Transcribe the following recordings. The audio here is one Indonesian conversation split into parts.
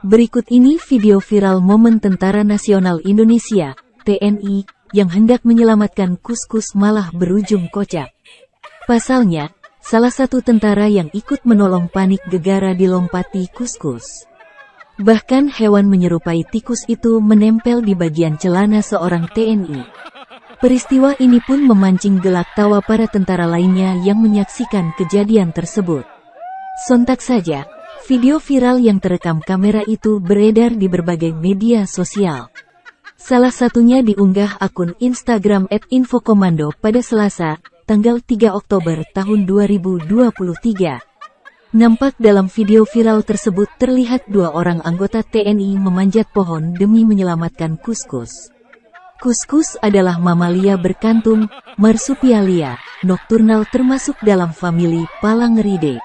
Berikut ini video viral momen Tentara Nasional Indonesia, TNI, yang hendak menyelamatkan Kuskus malah berujung kocak. Pasalnya, salah satu tentara yang ikut menolong panik gegara dilompati Kuskus. Bahkan hewan menyerupai tikus itu menempel di bagian celana seorang TNI. Peristiwa ini pun memancing gelak tawa para tentara lainnya yang menyaksikan kejadian tersebut. Sontak saja, video viral yang terekam kamera itu beredar di berbagai media sosial. Salah satunya diunggah akun Instagram @infokomando pada Selasa, tanggal 3 Oktober tahun 2023. Nampak dalam video viral tersebut terlihat dua orang anggota TNI memanjat pohon demi menyelamatkan Kuskus. Kuskus adalah mamalia berkantung, marsupialia, nokturnal termasuk dalam famili Phalangeridae.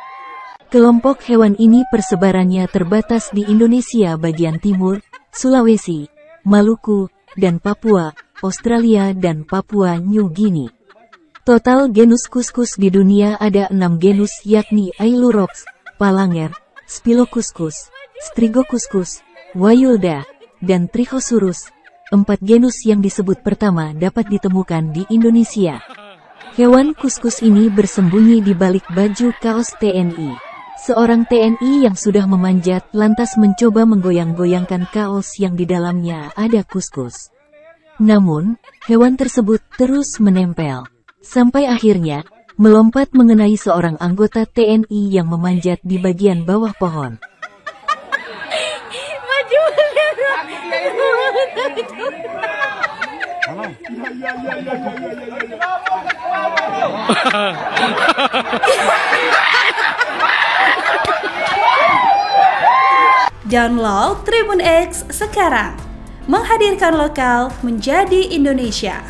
Kelompok hewan ini persebarannya terbatas di Indonesia bagian timur, Sulawesi, Maluku, dan Papua, Australia dan Papua New Guinea. Total genus kuskus di dunia ada 6 genus yakni Ailurops, Phalanger, Spilokuskus, Strigokuskus, Wayulda, dan Trichosurus. 4 genus yang disebut pertama dapat ditemukan di Indonesia. Hewan kuskus ini bersembunyi di balik baju kaos TNI. Seorang TNI yang sudah memanjat lantas mencoba menggoyang-goyangkan kaos yang di dalamnya ada kuskus. Namun, hewan tersebut terus menempel. Sampai akhirnya, melompat mengenai seorang anggota TNI yang memanjat di bagian bawah pohon. Download Tribun X sekarang, menghadirkan lokal menjadi Indonesia.